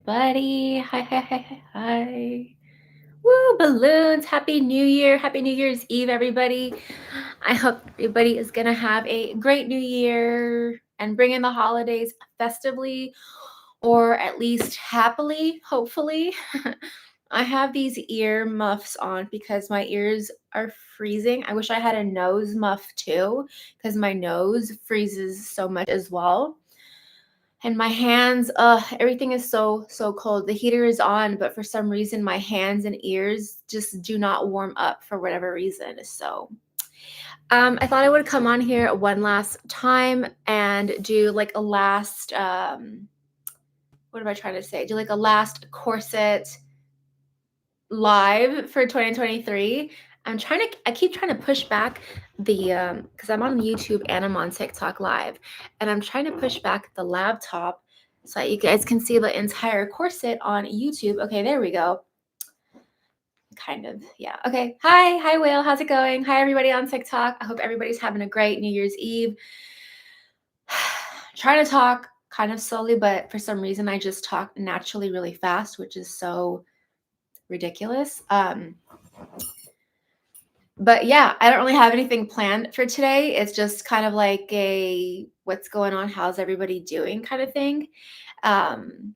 Buddy. Hi, hi, hi, hi, hi. Woo, balloons. Happy New Year. Happy New Year's Eve, everybody. I hope everybody is going to have a great new year and bring in the holidays festively or at least happily, hopefully. I have these ear muffs on because my ears are freezing. I wish I had a nose muff too because my nose freezes so much as well. And my hands, everything is so cold. The heater is on, but for some reason my hands and ears just do not warm up for whatever reason. So I thought I would come on here one last time and do like a last what am I trying to say? Do like a last corset live for 2023. I keep trying to push back the because I'm on YouTube and I'm on TikTok live, and I'm trying to push back the laptop so that you guys can see the entire corset on YouTube. Okay, there we go. Kind of, yeah. Okay. Hi, Will. How's it going? Hi, everybody on TikTok. I hope everybody's having a great New Year's Eve. Trying to talk kind of slowly, but for some reason I just talk naturally really fast, which is so ridiculous. But yeah, I don't really have anything planned for today. It's just kind of like a what's going on, how's everybody doing kind of thing. Um,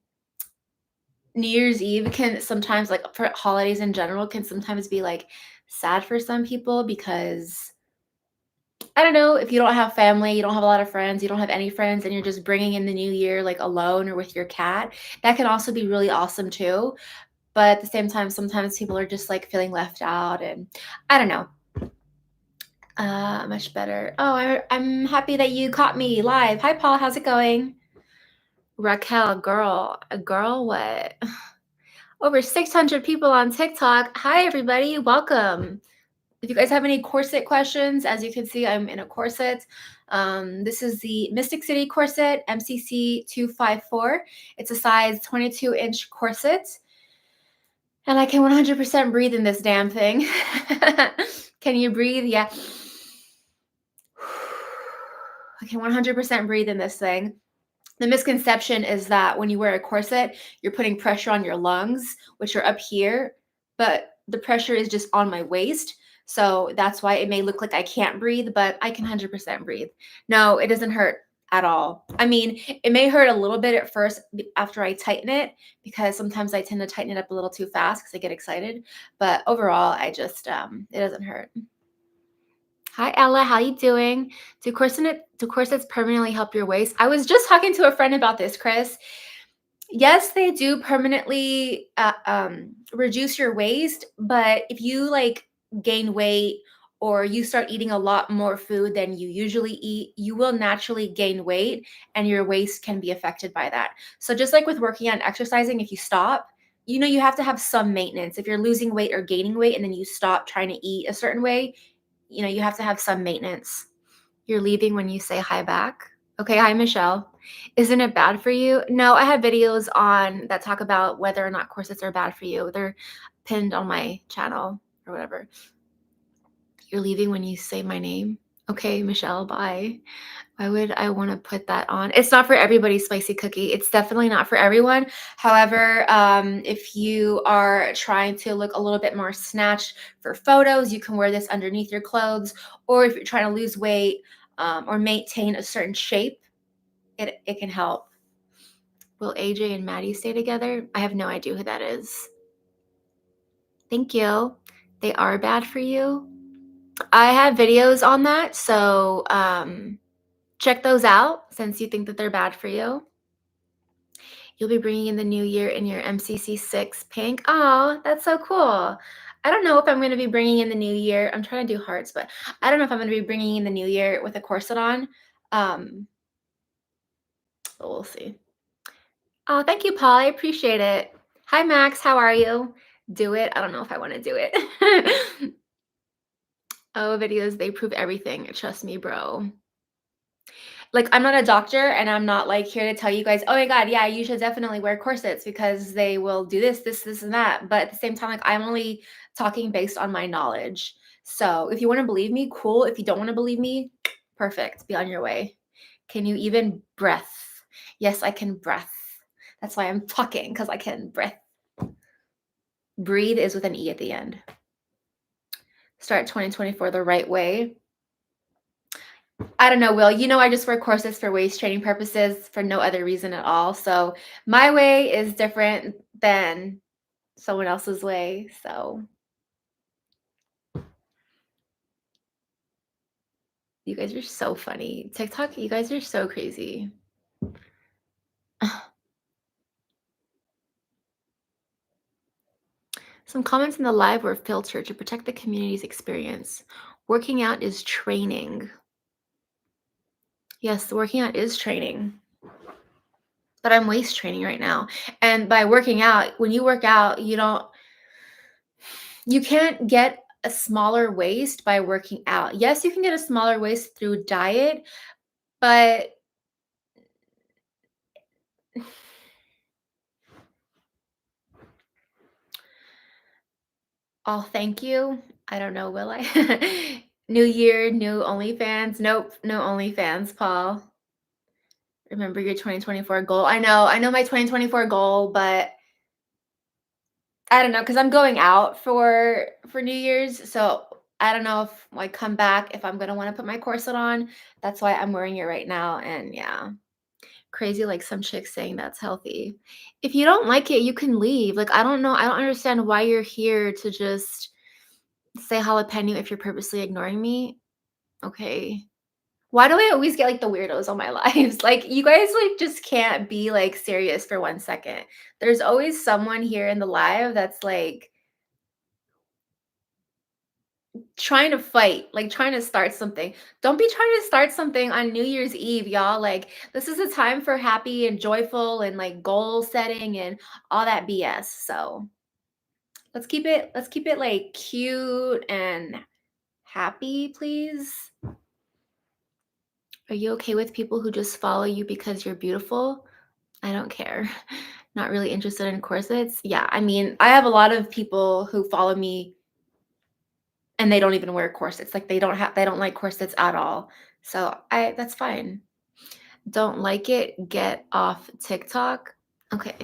New Year's Eve can sometimes, like for holidays in general, can sometimes be like sad for some people because I don't know, if you don't have family, you don't have a lot of friends, you don't have any friends, and you're just bringing in the new year like alone or with your cat, that can also be really awesome too. But at the same time, sometimes people are just like feeling left out, and I don't know. Much better. Oh, I'm happy that you caught me live. Hi, Paul. How's it going? Raquel, girl, a girl, what? Over 600 people on TikTok. Hi, everybody. Welcome. If you guys have any corset questions, as you can see, I'm in a corset. This is the Mystic City corset, MCC 254. It's a size 22-inch corset. And I can 100% breathe in this damn thing. Can you breathe? Yeah. I can 100% breathe in this thing. The misconception is that when you wear a corset, you're putting pressure on your lungs, which are up here, but the pressure is just on my waist. So that's why it may look like I can't breathe, but I can 100% breathe. No, it doesn't hurt at all. I mean, it may hurt a little bit at first after I tighten it because sometimes I tend to tighten it up a little too fast because I get excited. But overall, I just it doesn't hurt. Hi Ella, how you doing? Do corsets permanently help your waist? I was just talking to a friend about this, Chris. Yes, they do permanently reduce your waist, but if you like gain weight or you start eating a lot more food than you usually eat, you will naturally gain weight and your waist can be affected by that. So just like with working out and exercising, if you stop, you have to have some maintenance. If you're losing weight or gaining weight and then you stop trying to eat a certain way, you have to have some maintenance. You're leaving when you say hi back. Okay, hi Michelle. Isn't it bad for you? No, I have videos on that talk about whether or not corsets are bad for you. They're pinned on my channel or whatever. You're leaving when you say my name. Okay, Michelle, bye. Why would I want to put that on? It's not for everybody, Spicy Cookie. It's definitely not for everyone. However, if you are trying to look a little bit more snatched for photos, you can wear this underneath your clothes. Or if you're trying to lose weight or maintain a certain shape, it can help. Will AJ and Maddie stay together? I have no idea who that is. Thank you. They are bad for you. I have videos on that, so check those out since you think that they're bad for you. You'll be bringing in the new year in your MCC 6 pink. Oh, that's so cool. I don't know if I'm going to be bringing in the new year. I'm trying to do hearts, but I don't know if I'm going to be bringing in the new year with a corset on. But we'll see. Oh, thank you, Paul. I appreciate it. Hi, Max. How are you? Do it. I don't know if I want to do it. Oh, videos, they prove everything. Trust me, bro. Like, I'm not a doctor and I'm not like here to tell you guys, oh my God, yeah, you should definitely wear corsets because they will do this, and that. But at the same time, like, I'm only talking based on my knowledge. So if you want to believe me, cool. If you don't want to believe me, perfect. Be on your way. Can you even breath? Yes, I can breath. That's why I'm talking, because I can breathe. Breathe is with an E at the end. Start 2024 the right way. I don't know, Will. You know, I just wear corsets for waist training purposes for no other reason at all. So my way is different than someone else's way. So you guys are so funny. TikTok, you guys are so crazy. Some comments in the live were filtered to protect the community's experience. Working out is training. Yes, working out is training. But I'm waist training right now. And by working out, when you work out, you can't get a smaller waist by working out. Yes, you can get a smaller waist through diet, but oh, thank you. I don't know, will I? New year, new OnlyFans. Nope, no OnlyFans, Paul. Remember your 2024 goal. I know my 2024 goal, but I don't know, because I'm going out for New Year's. So I don't know if I come back if I'm gonna want to put my corset on. That's why I'm wearing it right now. And yeah. Crazy, like some chicks saying that's healthy. If you don't like it, you can leave. Like, I don't know. I don't understand why you're here to just say jalapeno if you're purposely ignoring me. Okay. Why do I always get like the weirdos on my lives? Like, you guys like just can't be like serious for 1 second. There's always someone here in the live that's like trying to fight, like trying to start something. Don't be trying to start something on New Year's Eve, y'all. Like, this is a time for happy and joyful and like goal setting and all that BS. So let's keep it like cute and happy, please. Are you okay with people who just follow you because you're beautiful? I don't care. Not really interested in corsets. Yeah, I mean, I have a lot of people who follow me and they don't even wear corsets. Like they don't like corsets at all. So that's fine. Don't like it, get off TikTok. Okay.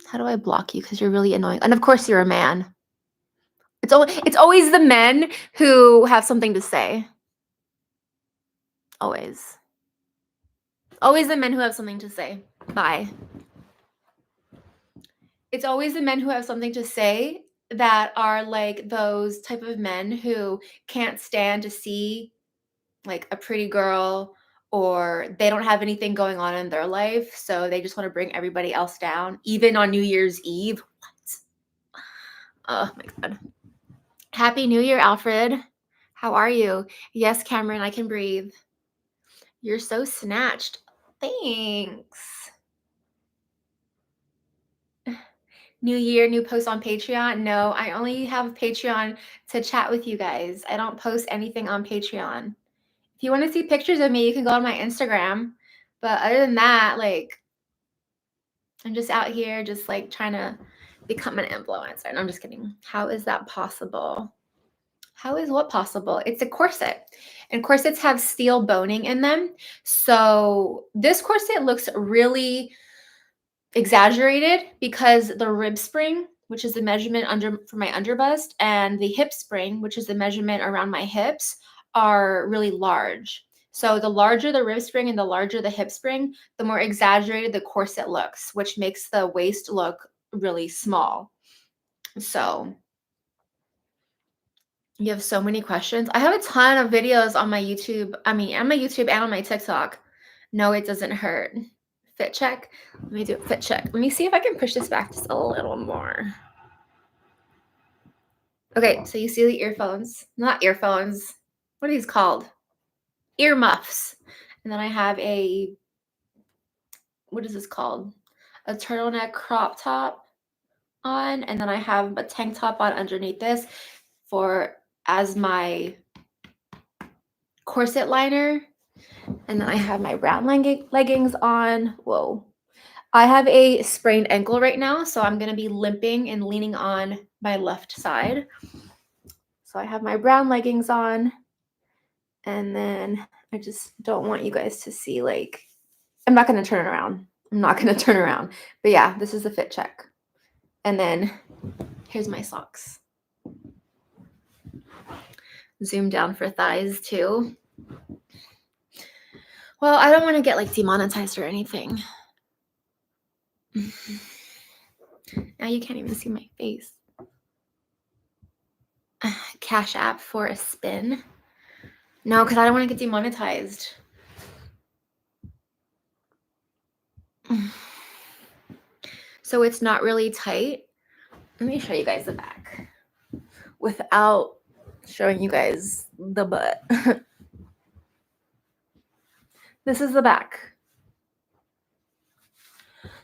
How do I block you? Because you're really annoying. And of course you're a man. It's always the men who have something to say. Always. Always the men who have something to say. Bye. It's always the men who have something to say that are like those type of men who can't stand to see like a pretty girl, or they don't have anything going on in their life, so they just want to bring everybody else down, even on New Year's Eve. What? Oh my God. Happy New Year, Alfred. How are you? Yes, Cameron, I can breathe. You're so snatched. Thanks. New year, new post on Patreon? No, I only have Patreon to chat with you guys. I don't post anything on Patreon. If you want to see pictures of me, you can go on my Instagram. But other than that, like, I'm just out here just like trying to become an influencer. No, I'm just kidding. How is that possible? How is what possible? It's a corset. And corsets have steel boning in them. So this corset looks really exaggerated because the rib spring, which is the measurement for my underbust, and the hip spring, which is the measurement around my hips, are really large. So the larger the rib spring and the larger the hip spring, the more exaggerated the corset looks, which makes the waist look really small. So you have so many questions. I have a ton of videos on my YouTube. I mean, on my YouTube and on my TikTok. No, it doesn't hurt. Fit check. Let me do a fit check. Let me see if I can push this back just a little more. Okay, so you see the earphones. Not earphones. What are these called? Earmuffs. And then I have what is this called? A turtleneck crop top on. And then I have a tank top on underneath this as my corset liner. And then I have my brown leggings on. Whoa. I have a sprained ankle right now, so I'm going to be limping and leaning on my left side. So I have my brown leggings on, and then I just don't want you guys to see like I'm not going to turn it around. I'm not going to turn around. But yeah, this is the fit check. And then here's my socks. Zoom down for thighs too. Well, I don't want to get like demonetized or anything. Now you can't even see my face. Cash App for a spin. No, because I don't want to get demonetized. So it's not really tight. Let me show you guys the back without showing you guys the butt. This is the back.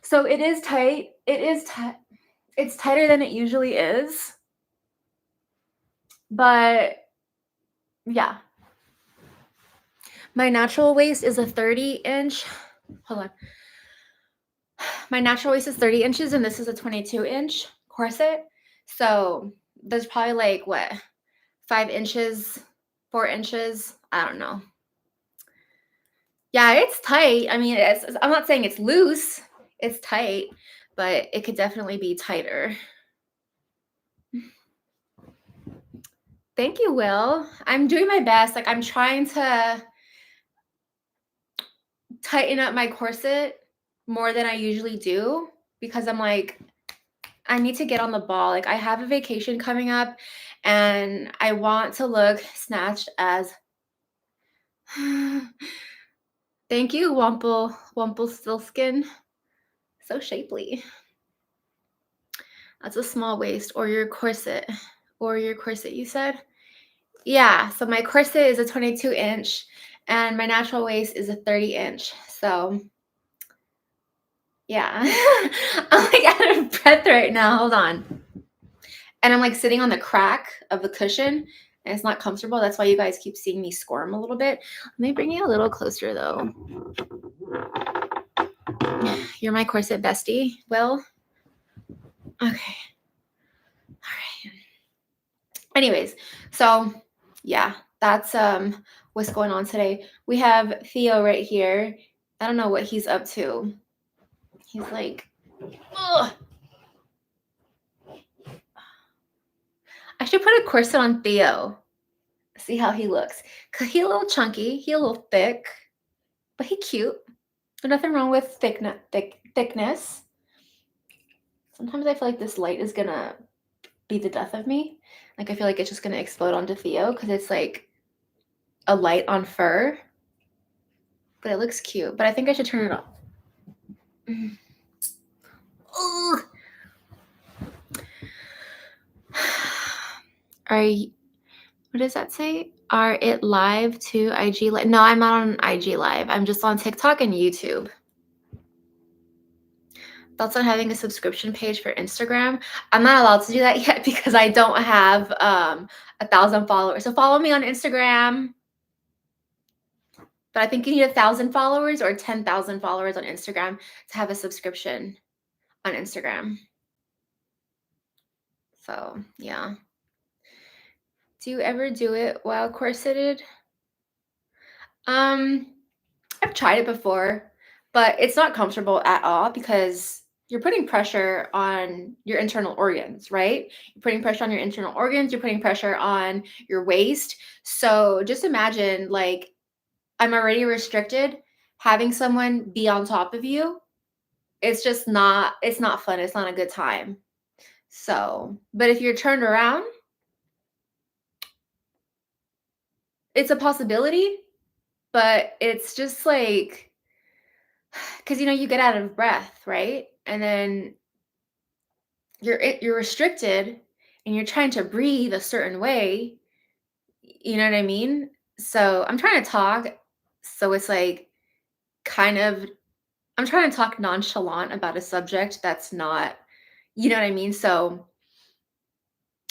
So it is tight. It is tight. It's tighter than it usually is. But yeah. My natural waist is a 30-inch. Hold on. My natural waist is 30 inches and this is a 22-inch corset. So there's probably like what, 5 inches, 4 inches. I don't know. Yeah, it's tight. I mean, I'm not saying it's loose. It's tight, but it could definitely be tighter. Thank you, Will. I'm doing my best. Like, I'm trying to tighten up my corset more than I usually do because I'm like, I need to get on the ball. Like, I have a vacation coming up and I want to look snatched as thank you, Wumple Stillskin. So shapely. That's a small waist or your corset. Or your corset, you said? Yeah, so my corset is a 22-inch and my natural waist is a 30-inch. So yeah. I'm like out of breath right now. Hold on. And I'm like sitting on the crack of the cushion and it's not comfortable. That's why you guys keep seeing me squirm a little bit. Let me bring you a little closer though. You're my corset bestie, Will? Okay. All right. Anyways, so yeah, that's what's going on today. We have Theo right here. I don't know what he's up to. He's like, ugh. I should put a corset on Theo. See how he looks. Cause he a little chunky, he a little thick, but he cute. There's nothing wrong with thickness. Sometimes I feel like this light is gonna be the death of me. Like I feel like it's just gonna explode onto Theo because it's like a light on fur. But it looks cute. But I think I should turn it off. Ugh. What does that say? Are it live to IG live? No, I'm not on IG live. I'm just on TikTok and YouTube. Thoughts on having a subscription page for Instagram? I'm not allowed to do that yet because I don't have 1,000 followers. So follow me on Instagram. But I think you need 1,000 followers or 10,000 followers on Instagram to have a subscription on Instagram. So yeah. Do you ever do it while corseted? I've tried it before, but it's not comfortable at all because you're putting pressure on your internal organs, right? You're putting pressure on your internal organs, you're putting pressure on your waist. So just imagine like I'm already restricted, having someone be on top of you. It's just not, it's not fun. It's not a good time. So, but if you're turned around, it's a possibility, but it's just like, because you get out of breath, right? And then you're restricted and you're trying to breathe a certain way. You know what I mean? So I'm trying to talk. So it's like kind of I'm trying to talk nonchalant about a subject that's not, you know what I mean? So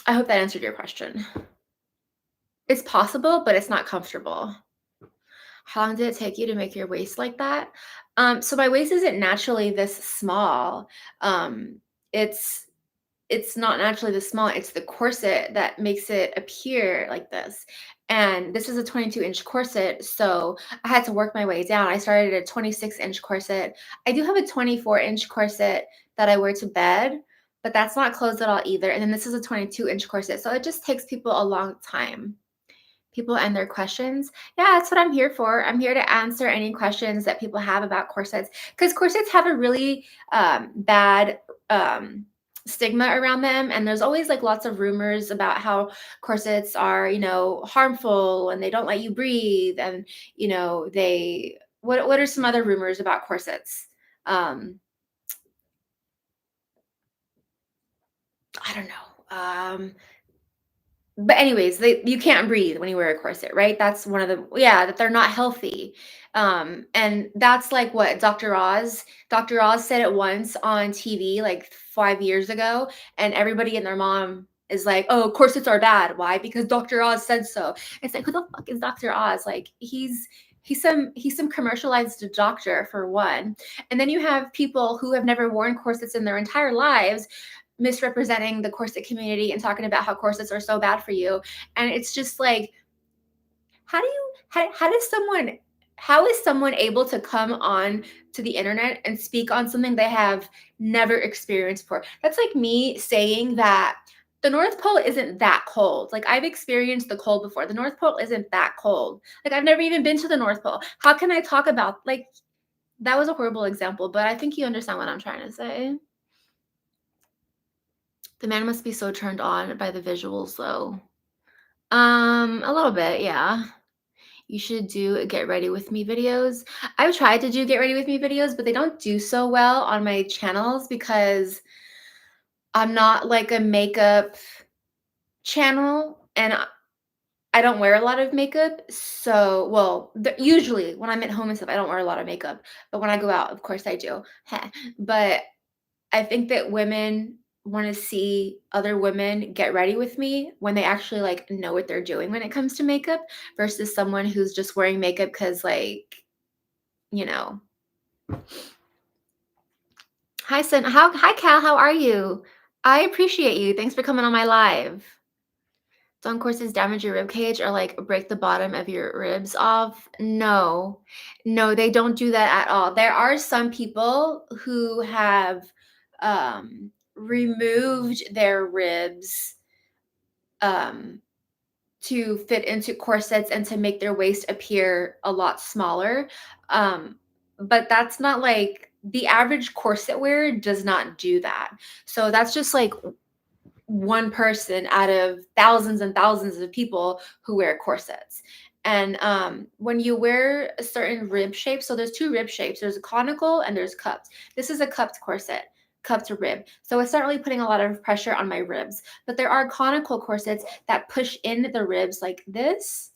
I hope that answered your question. It's possible, but it's not comfortable. How long did it take you to make your waist like that? So my waist isn't naturally this small. It's it's not naturally this small, it's the corset that makes it appear like this. And this is a 22-inch corset, so I had to work my way down. I started at a 26-inch corset. I do have a 24-inch corset that I wear to bed, but that's not closed at all either. And then this is a 22-inch corset. So it just takes people a long time. People and their questions. Yeah, that's what I'm here for. I'm here to answer any questions that people have about corsets, because corsets have a really bad stigma around them, and there's always like lots of rumors about how corsets are, harmful and they don't let you breathe, and they. What are some other rumors about corsets? Um, I don't know. But anyways, you can't breathe when you wear a corset, right? That's one of the, yeah, that they're not healthy. And that's like what Dr. Oz said it once on TV like 5 years ago, and everybody and their mom is like, "Oh, corsets are bad. Why? Because Dr. Oz said so." It's like, who the fuck is Dr. Oz? Like he's some commercialized doctor for one. And then you have people who have never worn corsets in their entire lives misrepresenting the corset community and talking about how corsets are so bad for you. And it's just like, how is someone able to come on to the internet and speak on something they have never experienced before? That's like me saying that the North Pole isn't that cold. Like, I've experienced the cold before. The North Pole isn't that cold. Like, I've never even been to the North Pole. How can I talk about, like, that was a horrible example, but I think you understand what I'm trying to say. The man must be so turned on by the visuals though. A little bit, yeah. You should do get ready with me videos. I've tried to do get ready with me videos, but they don't do so well on my channels because I'm not like a makeup channel, and I don't wear a lot of makeup. So, well, usually when I'm at home and stuff, I don't wear a lot of makeup. But when I go out, of course I do. Heh. But I think that women want to see other women get ready with me when they actually like know what they're doing when it comes to makeup, versus someone who's just wearing makeup because like, you know. Hi Sin, hi Cal, how are you? I appreciate you. Thanks for coming on my live. Don't corsets damage your rib cage or like break the bottom of your ribs off? No. No, they don't do that at all. There are some people who have removed their ribs um to fit into corsets and to make their waist appear a lot smaller. But that's not like the average corset wearer does not do that. So that's just like one person out of thousands and thousands of people who wear corsets. And when you wear a certain rib shape, so there's two rib shapes, there's a conical and there's cupped. This is a cupped corset, cupped rib. So it's not really putting a lot of pressure on my ribs. But there are conical corsets that push in the ribs like this,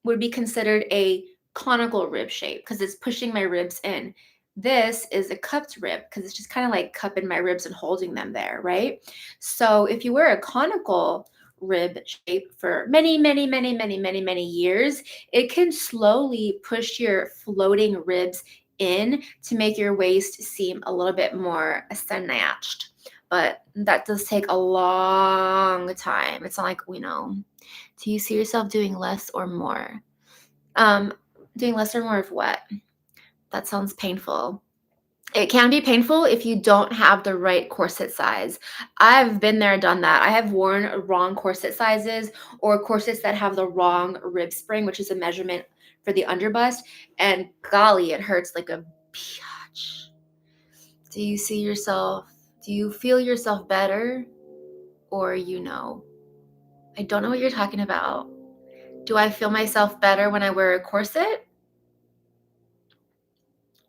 would be considered a conical rib shape because it's pushing my ribs in. This is a cupped rib because it's just kind of like cupping my ribs and holding them there, right? So if you wear a conical rib shape for many, many, many, many, many, many years, it can slowly push your floating ribs in to make your waist seem a little bit more snatched. But that does take a long time. It's not like, do you see yourself doing less or more? Um, Doing less or more of what? That sounds painful. It can be painful if you don't have the right corset size. I've been there, done that. I have worn wrong corset sizes or corsets that have the wrong rib spring, which is a measurement for the underbust. And golly, it hurts like a biatch. Do you see yourself? Do you feel yourself better? Or I don't know what you're talking about. Do I feel myself better when I wear a corset?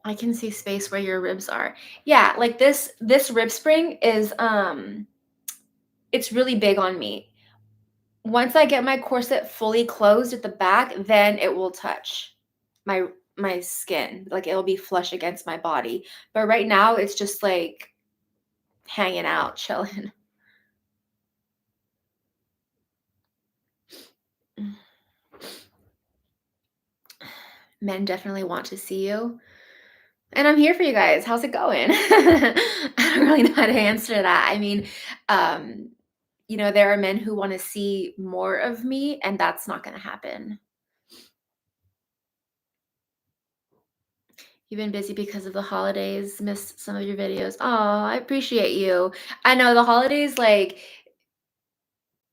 I can see space where your ribs are. Yeah, like this rib spring is it's really big on me. Once I get my corset fully closed at the back, then it will touch my my skin. Like it'll be flush against my body. But right now it's just like hanging out, chilling. Men definitely want to see you. And I'm here for you guys. How's it going? I don't really know how to answer that. I mean, um, there are men who wanna see more of me, and that's not gonna happen. You've been busy because of the holidays, missed some of your videos. Oh, I appreciate you. I know the holidays, like,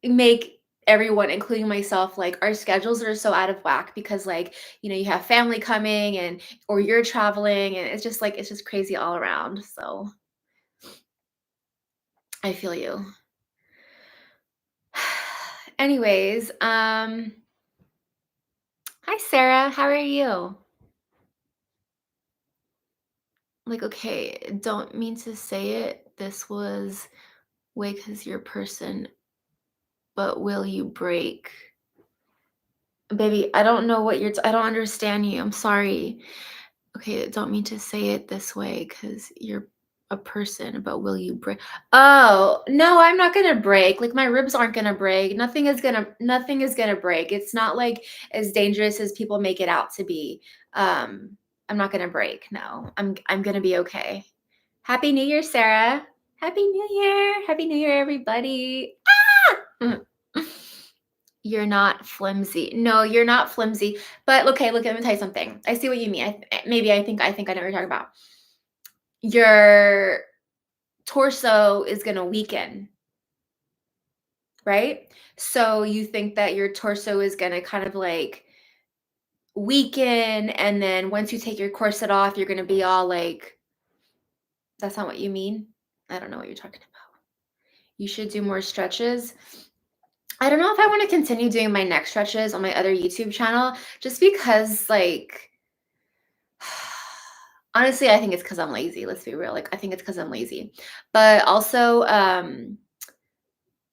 make everyone, including myself, like, our schedules are so out of whack because, like, you have family coming and or you're traveling, and it's just crazy all around, so I feel you. Anyways, hi, Sarah, how are you? Like, okay, don't mean to say it, this was way 'cause you're person, but will you break? Baby, I don't know what I don't understand you, I'm sorry. Okay, don't mean to say it this way because you're a person, but will you break? Oh, no, I'm not gonna break. Like, my ribs aren't gonna break. Nothing is gonna break. It's not like as dangerous as people make it out to be. Um, I'm not gonna break. No, I'm gonna be okay. Happy New Year, Sarah. Happy New Year. Happy New Year, everybody. Ah! You're not flimsy. No, you're not flimsy. But okay, look, let me tell you something. I see what you mean. I think I know what you're talking about. Your torso is gonna weaken, right? So you think that your torso is gonna kind of like weaken, and then once you take your corset off, you're gonna be all like, that's not what you mean? I don't know what you're talking about. You should do more stretches. I don't know if I want to continue doing my neck stretches on my other YouTube channel just because, like, honestly, I think it's because 'cause I'm lazy, let's be real, like, I think it's because 'cause I'm lazy. But also,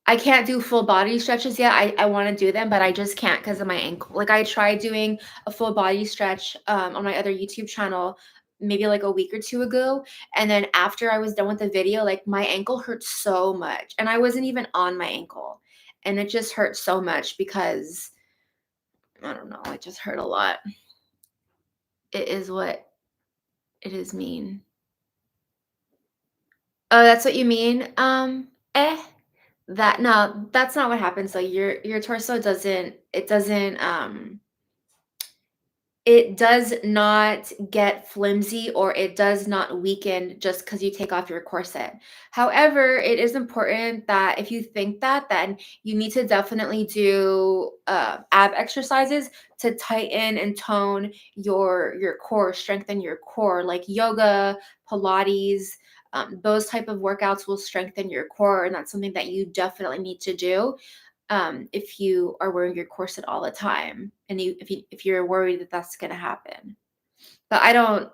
I can't do full body stretches yet. I wanna do them, but I just can't because of my ankle. Like, I tried doing a full body stretch, on my other YouTube channel maybe, like, a week or 2 ago, and then after I was done with the video, like, my ankle hurt so much, and I wasn't even on my ankle, and it just hurt so much because I don't know, it just hurt a lot. It is what it is mean. Oh, that's what you mean? Eh, that no, that's not what happens, though. Your torso it does not get flimsy or it does not weaken just because you take off your corset. However, it is important that if you think that, then you need to definitely do ab exercises to tighten and tone your core, strengthen your core, like yoga, Pilates. Those type of workouts will strengthen your core, and that's something that you definitely need to do if you are wearing your corset all the time and if you're worried that that's going to happen. But I don't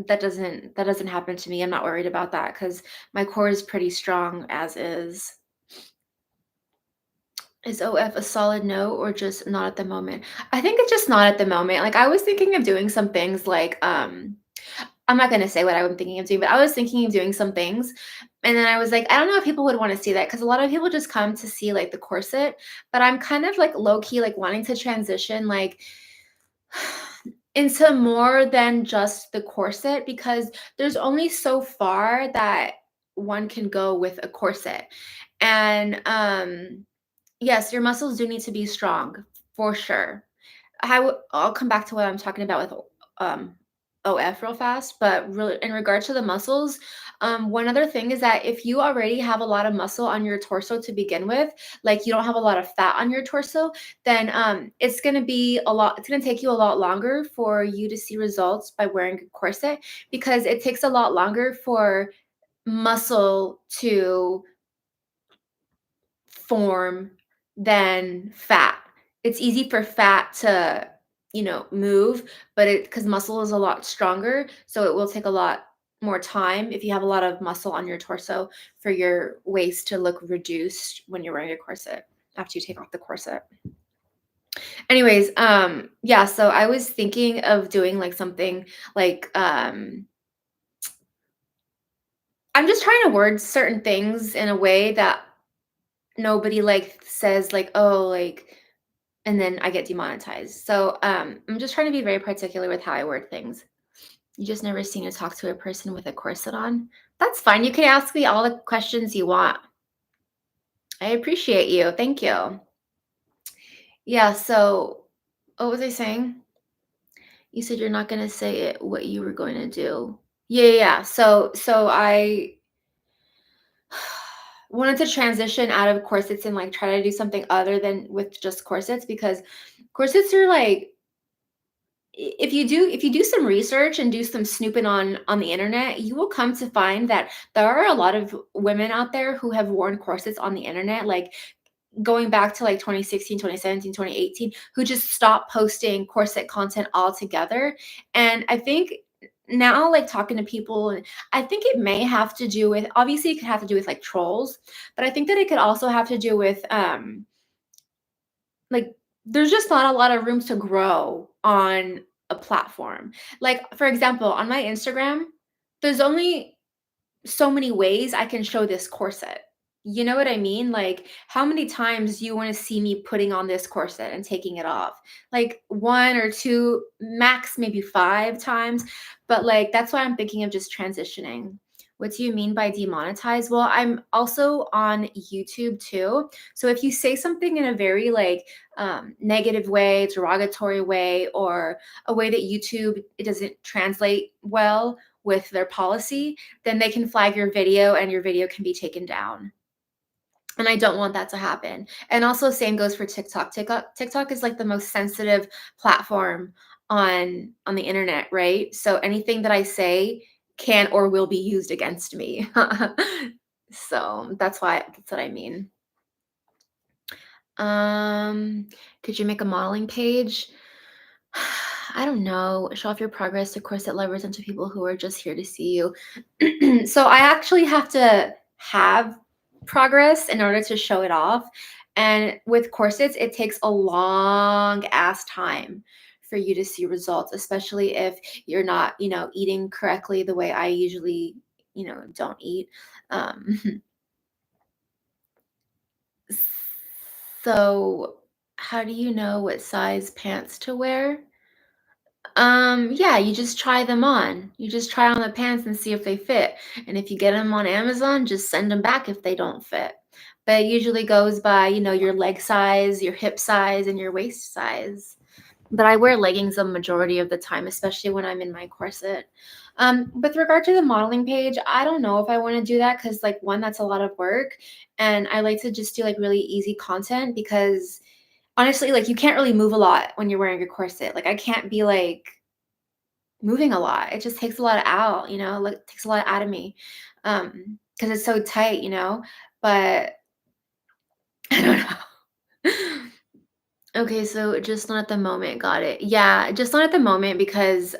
that doesn't happen to me. I'm not worried about that cuz my core is pretty strong as is. Is OF a solid no or just not at the moment? I think it's just not at the moment. Like, I was thinking of doing some things like I'm not gonna say what I'm thinking of doing, but I was thinking of doing some things, and then I was like, I don't know if people would wanna see that because a lot of people just come to see, like, the corset, but I'm kind of, like, low key, like, wanting to transition, like, into more than just the corset because there's only so far that one can go with a corset, and, yes, your muscles do need to be strong, for sure. I'll come back to what I'm talking about with um, OF real fast, but really in regard to the muscles, one other thing is that if you already have a lot of muscle on your torso to begin with, like you don't have a lot of fat on your torso, then it's gonna take you a lot longer for you to see results by wearing a corset because it takes a lot longer for muscle to form than fat. It's easy for fat to, move, but because muscle is a lot stronger, so it will take a lot more time if you have a lot of muscle on your torso for your waist to look reduced when you're wearing a corset after you take off the corset. Anyways, yeah, so I was thinking of doing like something like I'm just trying to word certain things in a way that nobody like says like, oh, like and then I get demonetized. So I'm just trying to be very particular with how I word things. You just never seen to talk to a person with a corset on? That's fine. You can ask me all the questions you want. I appreciate you. Thank you. Yeah, so what was I saying? You said you're not gonna say it what you were going to do. Yeah, yeah, yeah. So I wanted to transition out of corsets and like try to do something other than with just corsets because corsets are like if you do some research and do some snooping on the internet, you will come to find that there are a lot of women out there who have worn corsets on the internet, like going back to like 2016, 2017, 2018, who just stopped posting corset content altogether. And I think now, like talking to people, and I think it may have to do with, obviously, it could have to do with like trolls, but I think that it could also have to do with like there's just not a lot of room to grow on a platform. Like, for example, on my Instagram, there's only so many ways I can show this corset. You know what I mean? Like, how many times do you want to see me putting on this corset and taking it off? Like, one or two, max maybe five times. But, like, that's why I'm thinking of just transitioning. What do you mean by demonetize? Well, I'm also on YouTube too. So if you say something in a very like negative way, derogatory way, or a way that YouTube it doesn't translate well with their policy, then they can flag your video and your video can be taken down. And I don't want that to happen. And also same goes for TikTok. TikTok is like the most sensitive platform on the internet, right? So anything that I say can or will be used against me. So that's what I mean. Um, could you make a modeling page? I don't know. Show off your progress to corset lovers and to people who are just here to see you. So I actually have to have progress in order to show it off. And with corsets, it takes a long ass time for you to see results, especially if you're not, eating correctly the way I usually, don't eat. Um, so how do you know what size pants to wear? Yeah, you just try them on. You just try on the pants and see if they fit. And if you get them on Amazon, just send them back if they don't fit. But it usually goes by, your leg size, your hip size, and your waist size. But I wear leggings a majority of the time, especially when I'm in my corset. With regard to the modeling page, I don't know if I want to do that because, like, one, that's a lot of work. And I like to just do like really easy content because honestly, like, you can't really move a lot when you're wearing a corset. Like, I can't be, like, moving a lot. It just takes a lot out, like, it takes a lot out of me, because it's so tight, But I don't know. Okay, so just not at the moment, got it. Yeah, just not at the moment because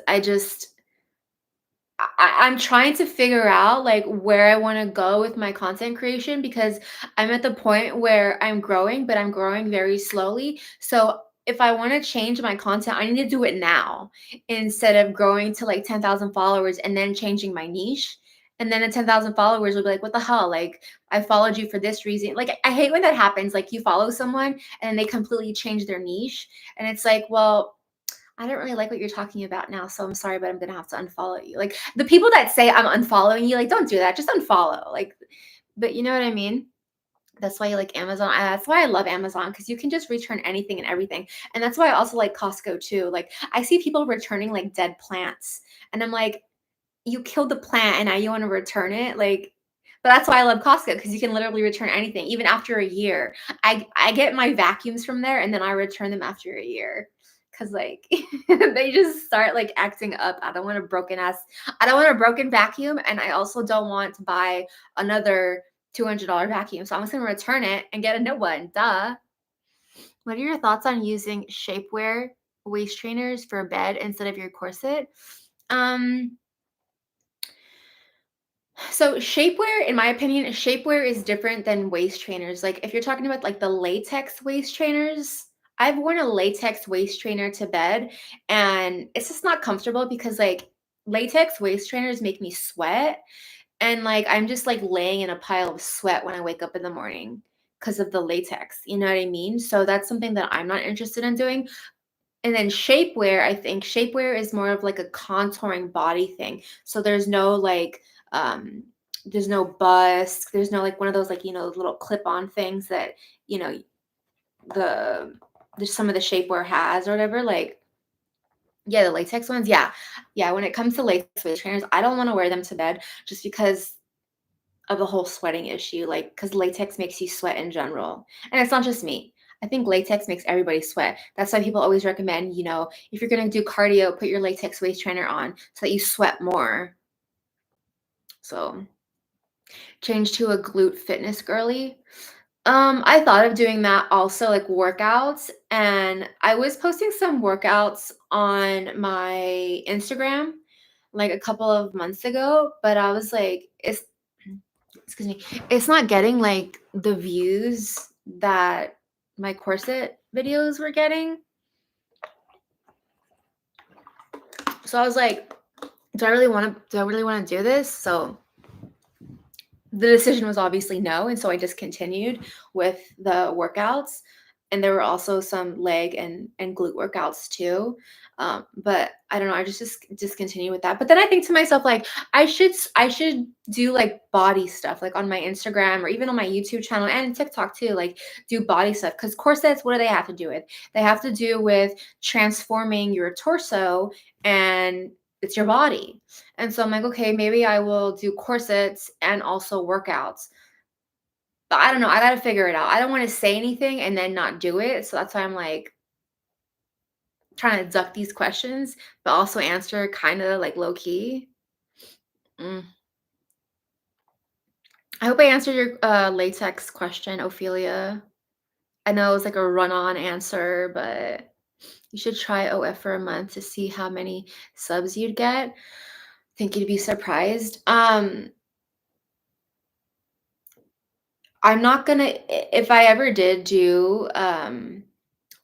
I'm trying to figure out like where I want to go with my content creation because I'm at the point where I'm growing, but I'm growing very slowly. So if I want to change my content, I need to do it now instead of growing to like 10,000 followers and then changing my niche. And then at 10,000 followers will be like, what the hell? Like, I followed you for this reason. Like, I hate when that happens. Like, you follow someone and they completely change their niche. And it's like, well, I don't really like what you're talking about now, so I'm sorry, but I'm gonna have to unfollow you. Like the people that say I'm unfollowing you, like don't do that. Just unfollow. Like, but you know what I mean? That's why you like Amazon. That's why I love Amazon because you can just return anything and everything. And that's why I also like Costco too. Like I see people returning like dead plants, and I'm like, you killed the plant and now you want to return it. Like, but that's why I love Costco because you can literally return anything even after a year. I get my vacuums from there and then I return them after a year because like they just start like acting up. I don't want a broken vacuum, and I also don't want to buy another $200 vacuum. So I'm just gonna return it and get a new one. Duh. What are your thoughts on using shapewear waist trainers for bed instead of your corset? Um, So shapewear, in my opinion, shapewear is different than waist trainers. Like if you're talking about like the latex waist trainers, I've worn a latex waist trainer to bed and it's just not comfortable because like latex waist trainers make me sweat and like I'm just like laying in a pile of sweat when I wake up in the morning because of the latex. You know what I mean? So that's something that I'm not interested in doing. And then shapewear, I think shapewear is more of like a contouring body thing. So um there's no bust, there's no like one of those like, little clip-on things that, you know, the some of the shapewear has or whatever. Like, yeah, the latex ones. Yeah. Yeah. When it comes to latex waist trainers, I don't want to wear them to bed just because of the whole sweating issue. Like, because latex makes you sweat in general. And it's not just me. I think latex makes everybody sweat. That's why people always recommend, if you're going to do cardio, put your latex waist trainer on so that you sweat more. So, change to a glute fitness girly. I thought of doing that also, like workouts, and I was posting some workouts on my Instagram like a couple of months ago, but I was like, excuse me, it's not getting like the views that my corset videos were getting. So I was like, do I really want to do this? So the decision was obviously no, and so I just continued with the workouts, and there were also some leg and glute workouts too. But I don't know, I just continue with that. But then I think to myself, like, I should do like body stuff, like on my Instagram or even on my YouTube channel and TikTok too, like do body stuff. Because corsets, what do they have to do with? They have to do with transforming your torso, and it's your body. And so I'm like, okay, maybe I will do corsets and also workouts. But I don't know. I got to figure it out. I don't want to say anything and then not do it. So that's why I'm like trying to duck these questions, but also answer kind of like low key. Mm. I hope I answered your latex question, Ophelia. I know it's like a run on answer, but you should try OF for a month to see how many subs you'd get. I think you'd be surprised. I'm not gonna if I ever did do, an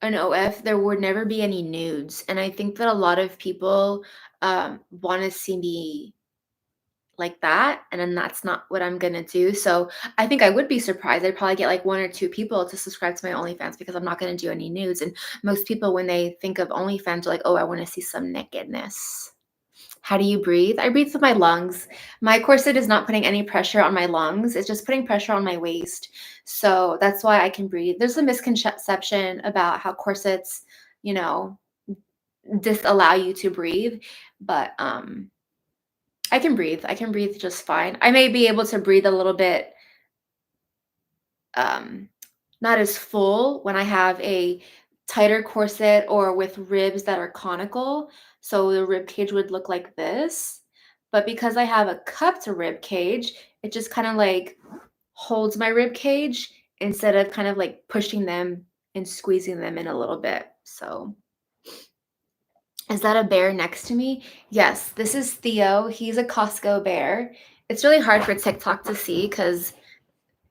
OF, there would never be any nudes, and I think that a lot of people, wanna see me like that, and then that's not what I'm gonna do, so I think I would be surprised. I'd probably get, like, 1 or 2 people to subscribe to my OnlyFans because I'm not gonna do any nudes, and most people, when they think of OnlyFans, are like, "Oh, I wanna see some nakedness." How do you breathe? I breathe with my lungs. My corset is not putting any pressure on my lungs. It's just putting pressure on my waist. So that's why I can breathe. There's a misconception about how corsets, you know, disallow you to breathe, but I can breathe. I can breathe just fine. I may be able to breathe a little bit um, not as full when I have a tighter corset or with ribs that are conical. So the rib cage would look like this. But because I have a cupped rib cage, it just kind of like holds my rib cage instead of kind of like pushing them and squeezing them in a little bit. So, is that a bear next to me? Yes, this is Theo. He's a Costco bear. It's really hard for TikTok to see because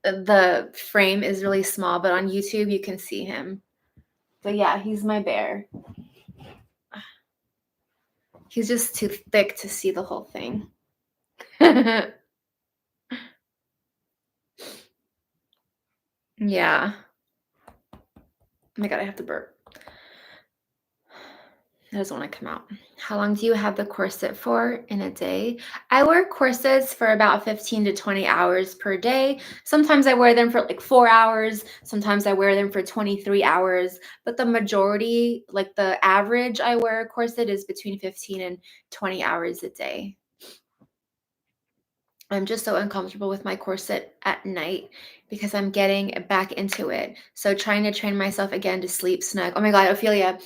the frame is really small, but on YouTube you can see him. But yeah, he's my bear. He's just too thick to see the whole thing. Yeah. Oh my god, I have to burp. That doesn't want to come out. How long do you have the corset for in a day? I wear corsets for about 15 to 20 hours per day. Sometimes I wear them for like 4 hours. Sometimes I wear them for 23 hours. But the majority, like the average I wear a corset is between 15 and 20 hours a day. I'm just so uncomfortable with my corset at night because I'm getting back into it. So trying to train myself again to sleep snug. Oh my god, Ophelia,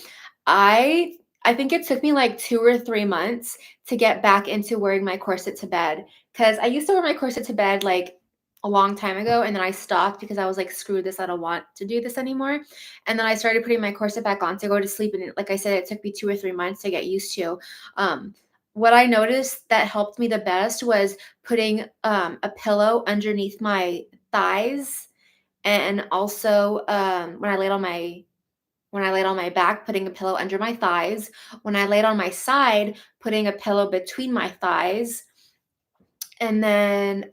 I I think it took me like 2 or 3 months to get back into wearing my corset to bed cuz I used to wear my corset to bed like a long time ago, and then I stopped because I was like, screw this, I don't want to do this anymore. And then I started putting my corset back on to go to sleep, and like I said, it took me 2 or 3 months to get used to. Um what I noticed that helped me the best was putting a pillow underneath my thighs, and also when I laid on my back, putting a pillow under my thighs. When I laid on my side, putting a pillow between my thighs, and then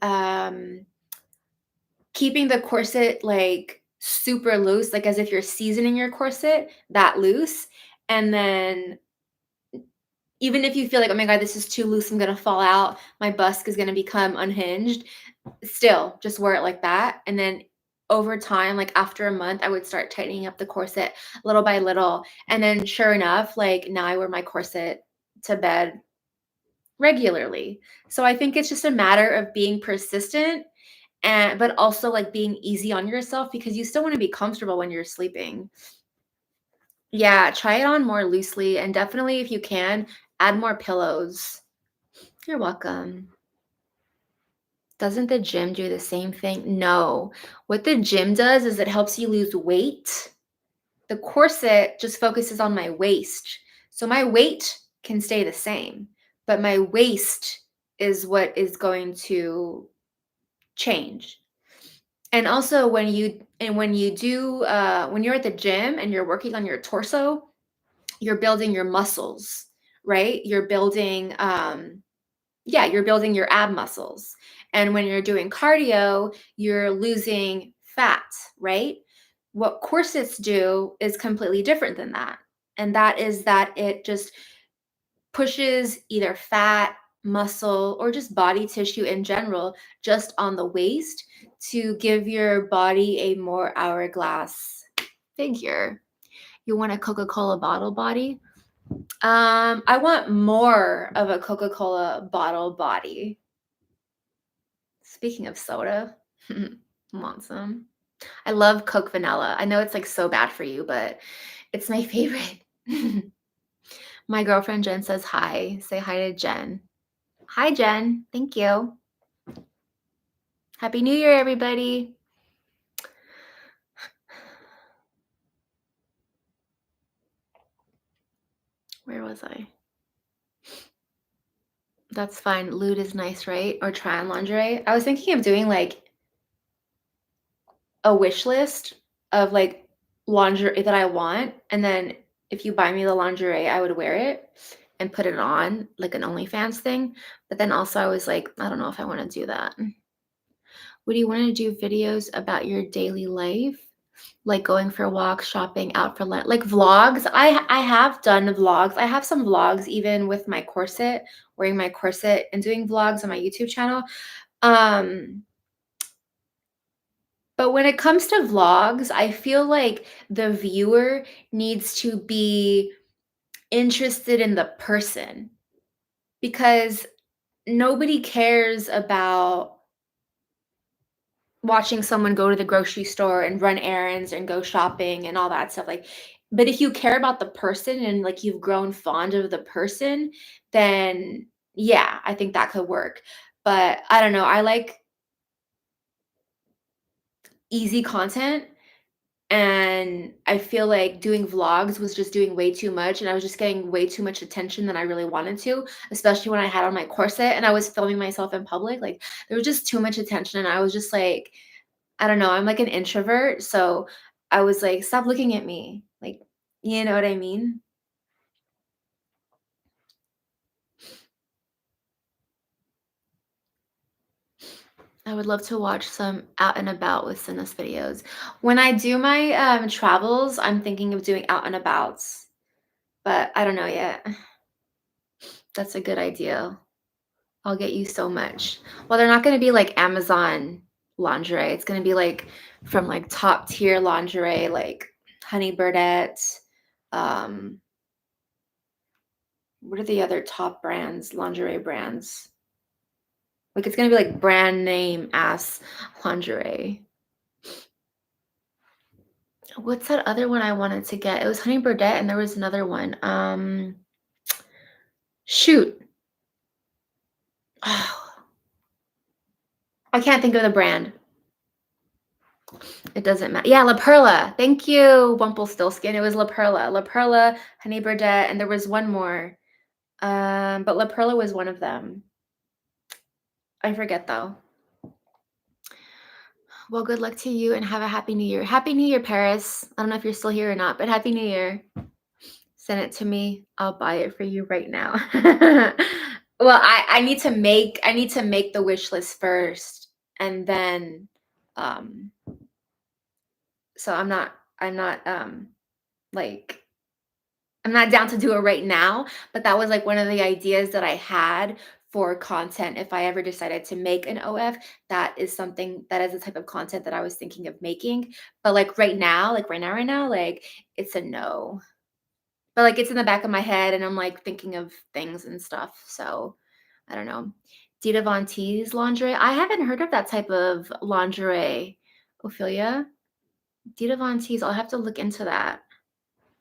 keeping the corset like super loose, like as if you're seasoning your corset that loose, And then even if you feel like, oh my God, this is too loose, I'm gonna fall out, my busk is gonna become unhinged, still just wear it like that. And then over time, like after a month, I would start tightening up the corset little by little. And then sure enough, like now I wear my corset to bed regularly. So I think it's just a matter of being persistent and but also like being easy on yourself because you still want to be comfortable when you're sleeping. Yeah, try it on more loosely and definitely if you can, add more pillows. You're welcome. Doesn't the gym do the same thing? No. What the gym does is it helps you lose weight. The corset just focuses on my waist. So my weight can stay the same, but my waist is what is going to change. And also when you're at the gym and you're working on your torso, you're building your muscles, right? You're building your ab muscles. And when you're doing cardio, you're losing fat, right? What corsets do is completely different than that. And that is that it just pushes either fat, muscle, or just body tissue in general just on the waist to give your body a more hourglass figure. You want a Coca-Cola bottle body? I want more of a Coca-Cola bottle body. Speaking of soda, want some? I love Coke vanilla. I know it's like so bad for you, but it's my favorite. My girlfriend Jen says hi. Say hi to Jen. Hi, Jen. Thank you. Happy New Year, everybody. Where was I? That's fine. Lewd is nice, right? Or try on lingerie. I was thinking of doing like a wish list of like lingerie that I want. And then if you buy me the lingerie, I would wear it and put it on like an OnlyFans thing. But then also I was like, I don't know if I want to do that. Would you want to do videos about your daily life? Like going for walks, shopping, out for lunch, like vlogs. I have done vlogs. I have some vlogs even with my corset, wearing my corset and doing vlogs on my YouTube channel. Um, but when it comes to vlogs, I feel like the viewer needs to be interested in the person because nobody cares about watching someone go to the grocery store and run errands and go shopping and all that stuff like but if you care about the person and like you've grown fond of the person, then yeah, I think that could work. But I don't know, I like easy content and I feel like doing vlogs was just doing way too much and I was just getting way too much attention than I really wanted to, especially when I had on my corset and I was filming myself in public. Like there was just too much attention and I was just like, I don't know, I'm like an introvert, so I was like, "Stop looking at me." Like, you know what I mean? I would love to watch some out and about with Sinus videos. When I do my, travels, I'm thinking of doing out and abouts, but I don't know yet. That's a good idea. I'll get you so much. Well, they're not gonna be like Amazon lingerie, it's gonna be like from like top tier lingerie, like Honey Birdette, um what are the other top brands, lingerie brands? Like it's gonna be like brand name ass lingerie. What's that other one I wanted to get? It was Honey Birdette and there was another one. Shoot. Oh, I can't think of the brand. It doesn't matter. Yeah, La Perla. Thank you, Wumpelstiltskin. It was La Perla. La Perla, Honey Birdette, and there was one more. But La Perla was one of them. I forget though. Well, good luck to you and have a happy new year. Happy New Year, Paris. I don't know if you're still here or not, but happy new year. Send it to me. I'll buy it for you right now. Well, I need to make the wish list first and then um so I'm not like I'm not down to do it right now, but that was like one of the ideas that I had for content. If I ever decided to make an OF, that is something that is the type of content that I was thinking of making. But like right now, like it's a no. But like it's in the back of my head and I'm like thinking of things and stuff. So I don't know. Dita Von Teese lingerie. I haven't heard of that type of lingerie. Ophelia. Dita Von Teese. I'll have to look into that.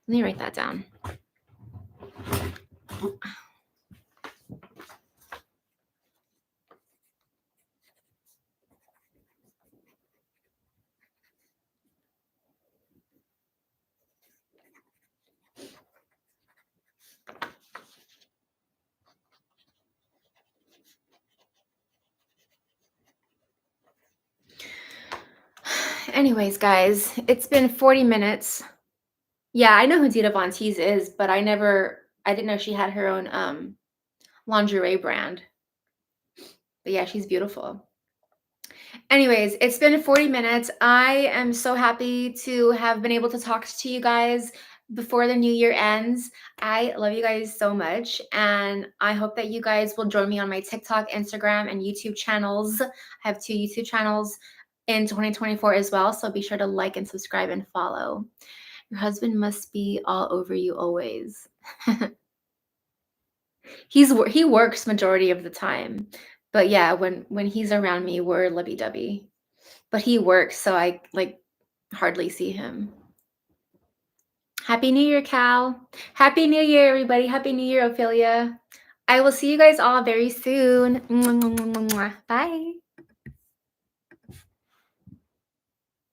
Let me write that down. Anyways, guys, it's been 40 minutes. Yeah, I know who Dita Von Teese is, but I didn't know she had her own lingerie brand. But yeah, she's beautiful. Anyways, it's been 40 minutes. I am so happy to have been able to talk to you guys before the new year ends. I love you guys so much. And I hope that you guys will join me on my TikTok, Instagram, and YouTube channels. I have 2 YouTube channels in 2024 as well. So be sure to like and subscribe and follow. Your husband must be all over you always. He works majority of the time. But yeah, when he's around me, we're lovey-dovey. But he works, so I like hardly see him. Happy New Year, Cal. Happy New Year, everybody. Happy New Year, Ophelia. I will see you guys all very soon. Bye.